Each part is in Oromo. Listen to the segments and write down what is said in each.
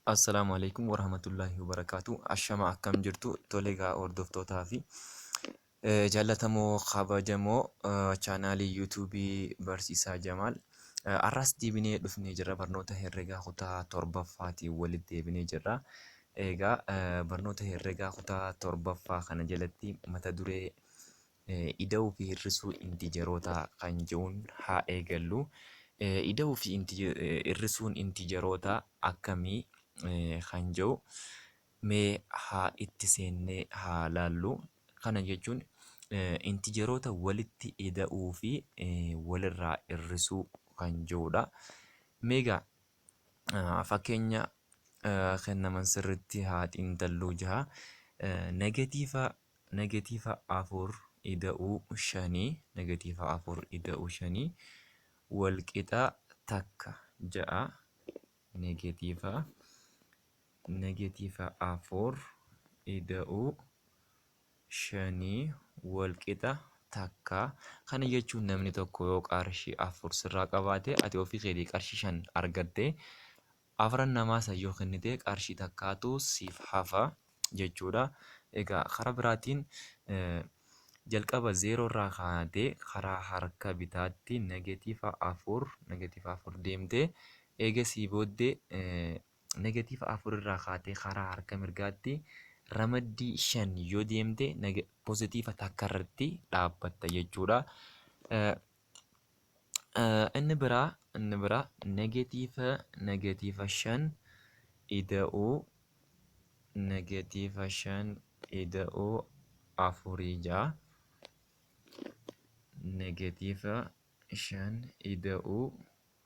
Assalaamu alaikum warahmatullahi wabarakaatu. Ashama akkam jirtu toleegaa hordoftootaa fi jaallatamoo kabajamoo chaanaalii yuutuubii barsiisaa Jamaal. Har'as deebinee dhufnee jirra barnoota herregaa kutaa torbaffaatiin walitti deebinee jirra. Egaa barnoota herregaa kutaa torbaffaa kana jalatti mata duree ida'uu fi hir'isuu intijerootaa kan jedhuun haa eegallu. Ida'uu fi hir'isuun intijerootaa akkamii kan jedhu mee haa itti seennee haa laallu. Kana jechuun intijeroota walitti ida'uu fi walirraa hir'isuu kan jedhudha. Meegaa fakkeenya kennaman sirriitti haa xiinxalluu jaha. Negatiiva afur ida'uu shanii walqixa takka ja'a. Negatiiva afur ida'uu shanii walqixa takka. Kana jechuun namni tokko yoo qarshii afur sirraa qabaate ati ofii keetii qarshii 5 argatte afran namaa san yoo kennite qarshii takkaatu siif hafa jechuudha. Egaa karaa biraatiin jalqaba 0 irraa kaatee karaa harka bitaatti negatiiva afur deemtee eegasii booddee negatiiva afur irraa kaatee karaa harka mirgaatti ramaddii 5 yoo deemte pozitiiva takka irratti dhaabbatta jechuudha. Inni biraa negatiiva 5 ida'uu afurii ja'a. Negatiiva 5 ida'uu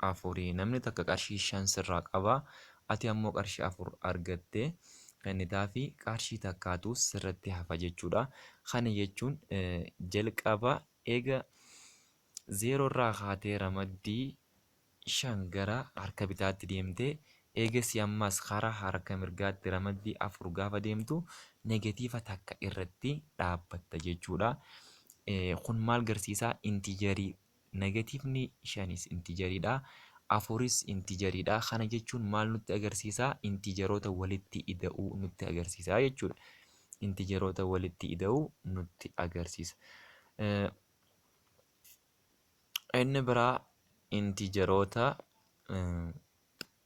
afurii. Namni takka qarshii 5 sirraa qaba. Ati ammoo qarshii 4 argatte kennitaa fi qarshii takkaatu sirratti hafa jechuudha. Kana jechuun jalqaba eega 0 irraa kaatee ramaddii 5 gara harka bitaatti deemtee eegasii ammas karaa harka mirgaatti ramaddii 4 gaafa deemtu negatiiva takka irratti dhaabbatta jechuudha. Kun maal agarsiisaa? Intijerii. Negatiivni 5 intijeriidha. Afuris intijeriidha. Kana jechuun maal nutti agarsiisaa? Intijeroota walitti ida'uu nutti agarsiisaa jechuudha. Intijeroota walitti ida'uu nutti agarsiisa. Inni biraa intijeroota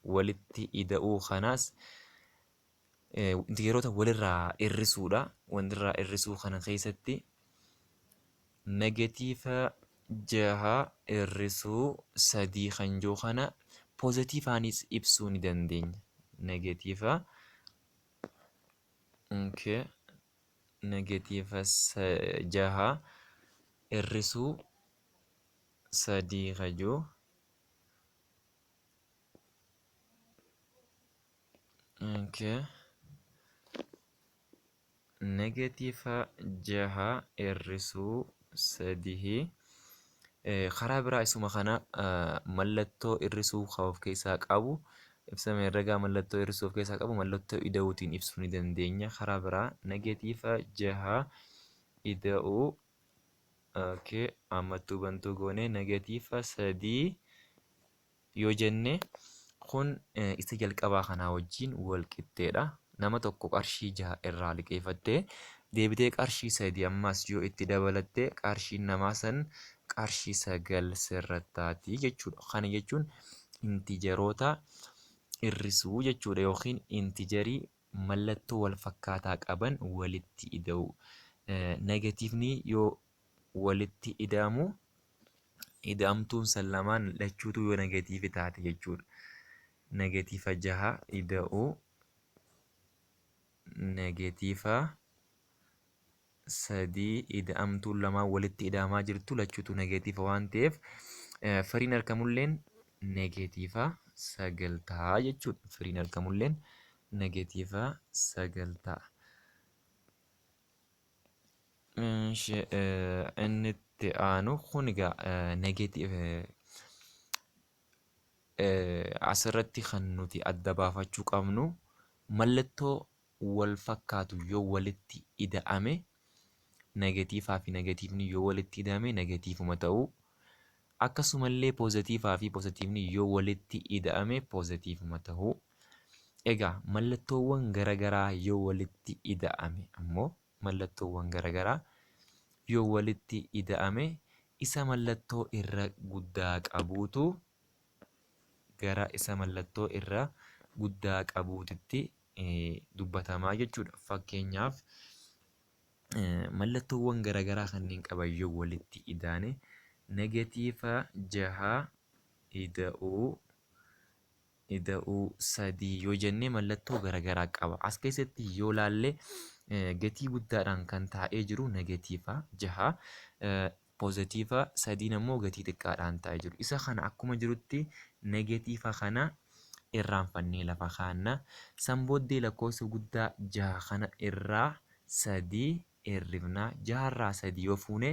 walitti ida'uu kanaas intijeroota walirraa hir'isuudha. Walirraa hir'isuu kana keessatti negatiiva 6 hir'isuu 3 kan jiru kana pozitiivaanis ibsuu ni dandeenya. Negatiiva 6 hir'isuu 3 kan jiru negatiiva 6 hir'isuu 3 karaa biraa isuma kana mallattoo hir'isuu kan of keessaa qabu ibsame herregaa mallattoo hir'isuu of keessaa qabu mallattoo ida'uutiin ibsuu ni dandeenya. Karaa biraa negatiiva 6 ida'uu ammattuu bantuu goone negatiiva 3 yoo jenne kun isa jalqabaa kanaa wajjin wal qixxeedha. Nama tokko qarshii 6 irraa liqeeffattee deebitee qarshii 3 ammas yoo itti dabalatte qarshiin namaa san qarshii 9 sirrattaati jechuudha. Kana jechuun intijeroota hir'isuu jechuudha yookiin intijerii mallattoo wal fakkaataa qaban walitti ida'uu. Negatiivni yoo walitti ida'amu ida'amtuun san lamaan lachuutu yoo negatiivi taate jechuudha. Negatiiva 6 ida'uu negatiiva 3 ida'amtuun lamaan walitti ida'amaa jirtu lachuutu negatiiva waan ta'eef firiin argamulleen negatiiva 9 ta'a jechuudha. Firiin argamulleen negatiiva 9 ta'a. Inni itti aanu kun egaa asirratti kan nuti adda baafachuu qabnu mallattoo wal fakkaatu yoo walitti ida'ame negatiivaa fi negatiivni yoo walitti ida'ame negatiivuma ta'uu akkasumallee pozitiivaa fi pozitiivni yoo walitti ida'ame pozitiivuma ta'uu Egaa mallattoowwan garaagaraa yoo walitti ida'ame ammoo mallattoowwan garaagaraa yoo walitti ida'ame isa mallattoo irra guddaa qabuutu gara isa mallattoo irra guddaa qabuutitti dubbatamaa jechuudha. Fakkeenyaaf mallattoowwan garaagaraa kanneen qaban yoo walitti ida'ame negatiiva 6 ida'uu 3 yoo jennee mallattoo garaagaraa qaba. As keessatti yoo laalle gatii guddaadhaan kan taa'ee jiru negatiiva 6, poozitiiva 3 ammoo gatii xiqqaadhaan taa'ee jiru. Isa kana akkuma jirutti negatiiva kana irraanfannee lafa kaa'anna. San booddee lakkoofsa guddaa 6 kana irraa 3 hirrifnaa. 6 irraa 3 yoo fuune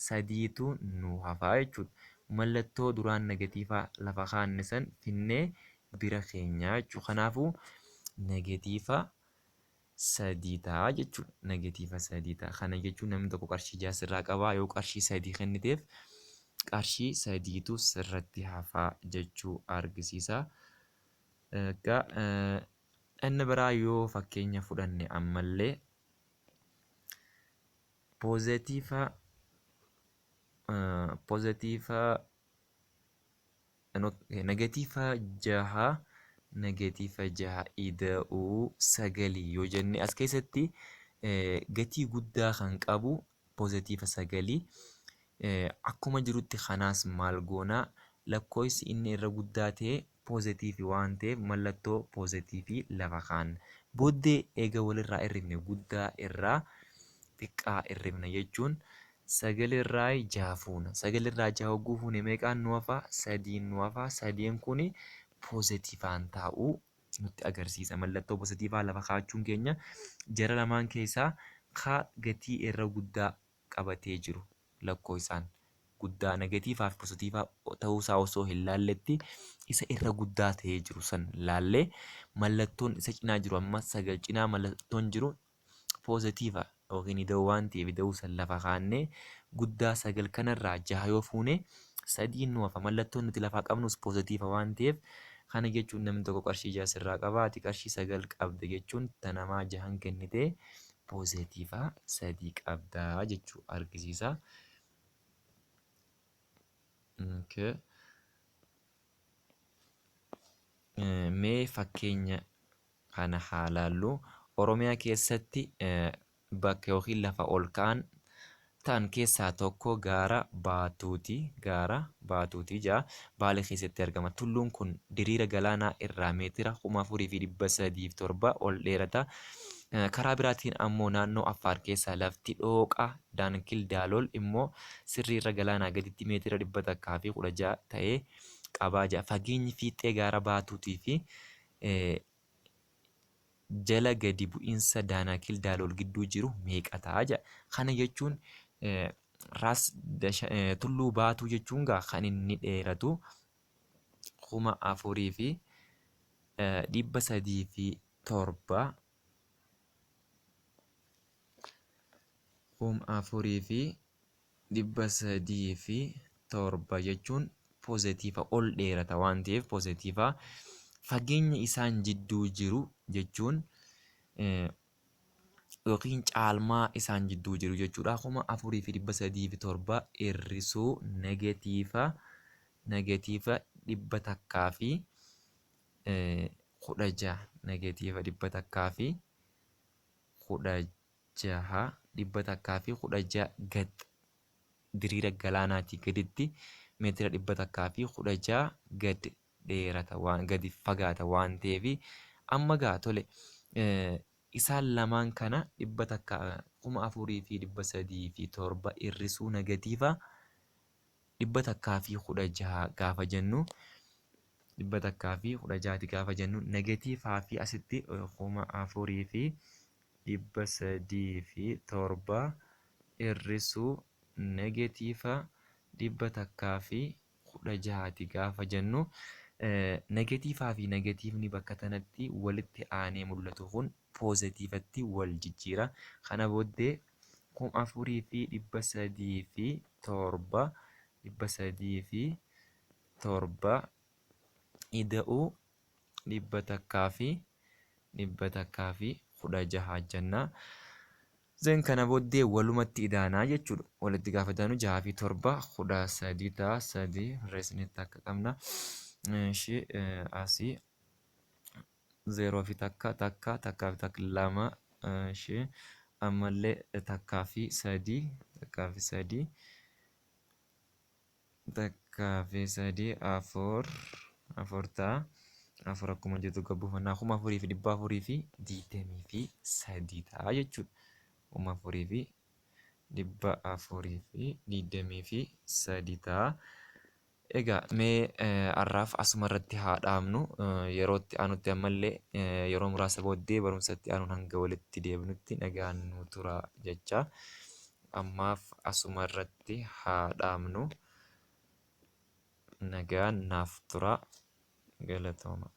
3tu nu hafaa jechuudha. Mallattoo duraan negatiiva lafa kaa'anne san finnee bira keenyaa jechuudha. Kanaafuu negatiiva 3 ta'a jechuudha. Negatiiva 3 ta'a. Kana jechuun namni tokko qarshii 6 sirraa qabaa. Yoo qarshii 3 kenniteef qarshii 3tu sirratti hafaa jechuu argisiisa. Egaa inni biraa yoo fakkeenya fudhanne ammallee poozitiiva negatiiva 6 ida'uu 9 yoo jenne as keessatti gatii guddaa kan qabu poozitiiva 9 akkuma jirutti kanaas maal goonaa lakkoofsi inni irra guddaa ta'e poozitiivii waan ta'eef mallattoo poozitiivii lafa kaa'anna. Booddee eega walirraa hirrifne guddaa irraa xiqqaa hirrifna jechuun 9 irraa 6 fuuna. 9 irraa 6 hogguu fuune meeqaan nu hafaa? 3 nu hafaa. 3 kun poozitiivaan taa'uu nutti agarsiisa. Mallattoo poozitiivaa lafa kaa'achuun keenya jara lamaan keessaa ka gatii irra guddaa qabatee jiru lakkoofsaan guddaa negatiivaa fi poozitiivaa ta'uusaa osoo hin laalletti isa irra guddaa ta'ee jiru san laallee mallattoon isa cinaa jiru amma 9 cinaa mallattoon jiru poozitiiva yookiin ida'uu waan ta'eef ida'uu san lafa kaa'annee guddaa 9 kanarraa 6 yoo fuune 3 nu hafa. Mallattoon nuti lafaa qabnus poozitiiva waan ta'eef kana jechuun namni tokko qarshii 6 sirraa qaba. Ati qarshii 9 qabda jechuun tanamaa 6 kennitee poozitiiva 3 qabdaa jechuu argisiisa. Mee fakkeenya kana haa laallu. Oromiyaa keessatti bakka yookiin lafa ol ka'an ta'an keessaa tokko gaara Baatuuti. Gaara Baatuuti jedha. Baalee keessatti argama. Tulluun kun diriira galaanaa irraa meetira 4307 ol dheerata. Karaa biraatiin ammoo naannoo Affaar keessaa lafti dhooqa Daankil Daalool immoo sirriirra galaanaa gaditti meetira 116 ta'ee qabaa jira. Fageenyi fiixee gaara Baatuutii fi jala gadi bu'iinsa Daankil Daalool gidduu jiru meeqa ta'a jedha. Kana jechuun tulluu Baatuu jechuun kan inni dheeratu 4307 4,307 jechuun poozitiiva ol dheerata waan ta'eef poozitiiva fageenya isaan jidduu jiru jechuun yookiin caalmaa isaan jidduu jiru jechuudha. 4,307 hir'isuu negatiiva 116 negatiiva 116 gad diriira galaanaatii gaditti meetira 116 gad dheerata waan gadi fagaata waan ta'eef amma gaa tole isaan lamaan kana 4,307 hir'isuu negatiiva 116 gaafa jennu 116 gaafa jennu negatiivaa fi asitti 4,307 hir'isuu negatiiva 116 gaafa jennu negatiivaa fi negatiivni bakka tanatti walitti aanee mul'atu kun poozitiivatti wal jijjiira. Kana booddee 4,307 ida'uu 116 dhibba takkaa fi 16 jenna. Zeen kana booddee walumatti idaanaa jechuudha. Walitti gaafa idaanu 6 fi 7 13 ta'a. 3 reesnetti akka qabna. Ishee asii 0 fi takkaa fi takka 2 ishee ammallee takkaa fi 3 4 ta'a. 4 akkuma jettu gabbuufannaa 4,423 ta'a jechuudha. 4,423 ta'a. Egaa mee har'aaf asuma irratti haa dhaabnu. Yerootti aanutti ammallee yeroo muraasa booddee barumsatti aanuun hanga walitti deebinutti nagaan nu tura jecha. Ammaaf asuma irratti haa dhaabnu. Nagaan naaf tura. Galatooma.